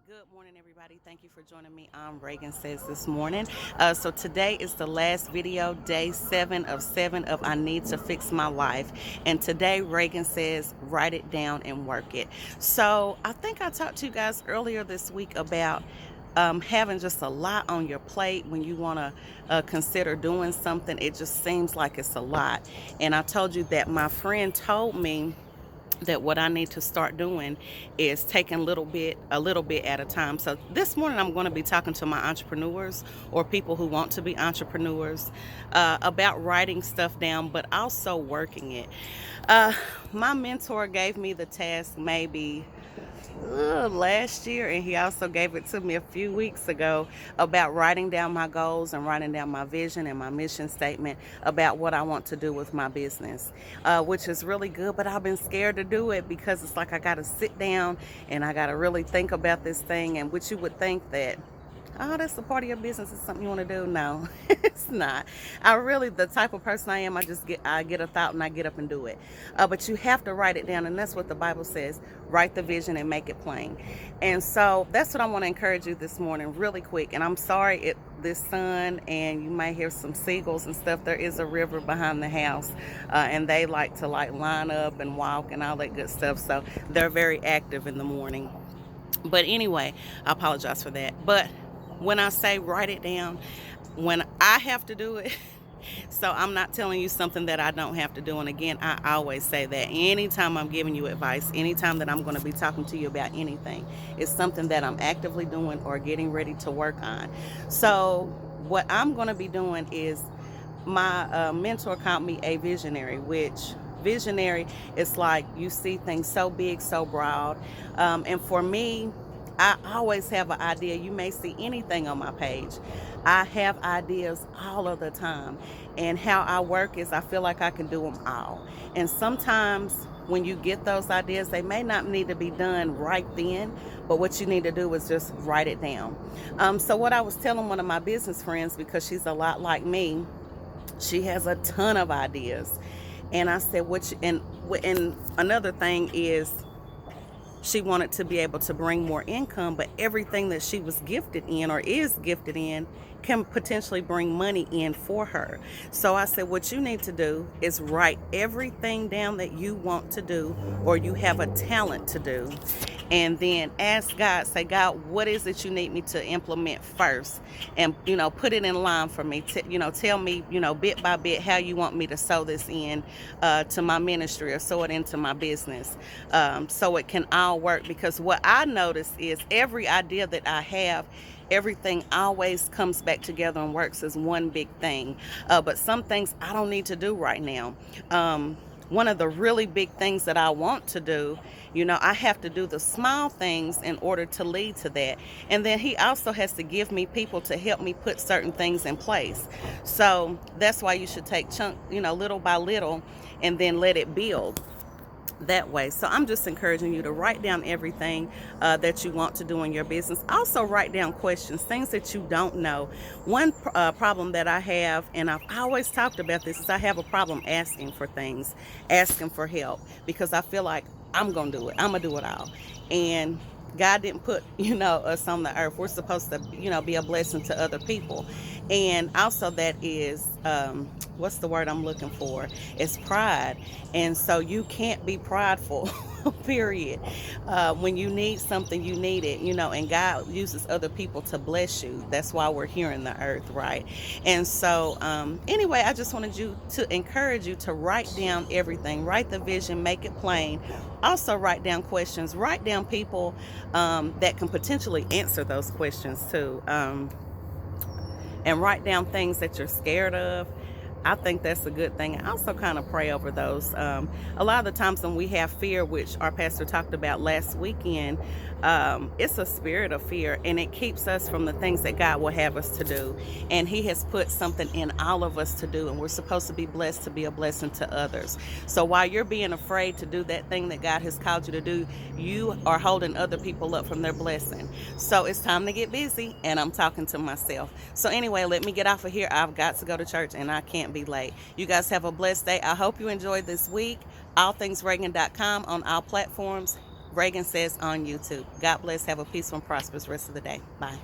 Good morning, everybody. Thank you for joining me on Regan Says this morning. So today is the last video, day 7 of I Need to Fix My Life. And today, Regan says, write it down and work it. So I think I talked to you guys earlier this week about having just a lot on your plate when you want to consider doing something. It just seems like it's a lot. And I told you that my friend told me that what I need to start doing is taking a little bit at a time. So this morning I'm going to be talking to my entrepreneurs or people who want to be entrepreneurs about writing stuff down, but also working it. Uh, my mentor gave me the task maybe last year, and he also gave it to me a few weeks ago about writing down my goals and writing down my vision and my mission statement about what I want to do with my business, which is really good. But I've been scared to do it because it's like I got to sit down and I got to really think about this thing, and which you would think that, oh, that's a part of your business. It's something you want to do. No, it's not. I really, the type of person I am, I get a thought and I get up and do it. But you have to write it down, and that's what the Bible says. Write the vision and make it plain. And so that's what I want to encourage you this morning, really quick. And I'm sorry this sun, and you might hear some seagulls and stuff. There is a river behind the house, and they like to line up and walk and all that good stuff. So they're very active in the morning. But anyway, I apologize for that. But when I say write it down, when I have to do it, so I'm not telling you something that I don't have to do. And again, I always say that anytime I'm giving you advice, anytime that I'm going to be talking to you about anything, it's something that I'm actively doing or getting ready to work on. So what I'm going to be doing is, my mentor called me a visionary, which visionary is like you see things so big, so broad. And for me, I always have an idea. You may see anything on my page. I have ideas all of the time. And how I work is I feel like I can do them all. And sometimes when you get those ideas, they may not need to be done right then, but what you need to do is just write it down. So what I was telling one of my business friends, because she's a lot like me, she has a ton of ideas. And I said, and another thing is, she wanted to be able to bring more income, but everything that she was gifted in or is gifted in can potentially bring money in for her. So I said, what you need to do is write everything down that you want to do or you have a talent to do. And then ask God, say, God, what is it you need me to implement first? And, put it in line for me. Tell me, bit by bit how you want me to sow this in to my ministry or sow it into my business, so it can all work. Because what I notice is every idea that I have, everything always comes back together and works as one big thing. But some things I don't need to do right now. One of the really big things that I want to do, I have to do the small things in order to lead to that. And then he also has to give me people to help me put certain things in place. So that's why you should take little by little, and then let it build that way. So I'm just encouraging you to write down everything that you want to do in your business. Also write down questions, things that you don't know. One problem that I have, and I've always talked about this, is I have a problem asking for things, asking for help, because I feel like I'm gonna do it. I'm gonna do it all. And God didn't put, us on the earth. We're supposed to, be a blessing to other people. And also that is, what's the word I'm looking for? It's pride. And so you can't be prideful, period. When you need something, you need it, and God uses other people to bless you. That's why we're here in the earth, right? And so, anyway, I just wanted to encourage you to write down everything. Write the vision, make it plain. Also write down questions. Write down people that can potentially answer those questions too. And write down things that you're scared of. I think that's a good thing. I also kind of pray over those. A lot of the times when we have fear, which our pastor talked about last weekend, it's a spirit of fear, and it keeps us from the things that God will have us to do. And he has put something in all of us to do, and we're supposed to be blessed to be a blessing to others. So while you're being afraid to do that thing that God has called you to do, you are holding other people up from their blessing. So it's time to get busy, and I'm talking to myself. So anyway, let me get off of here. I've got to go to church, and I can't be late. You guys have a blessed day. I hope you enjoyed this week. allthingsreagan.com on all platforms. Regan Says on YouTube. God bless. Have a peaceful and prosperous rest of the day. Bye.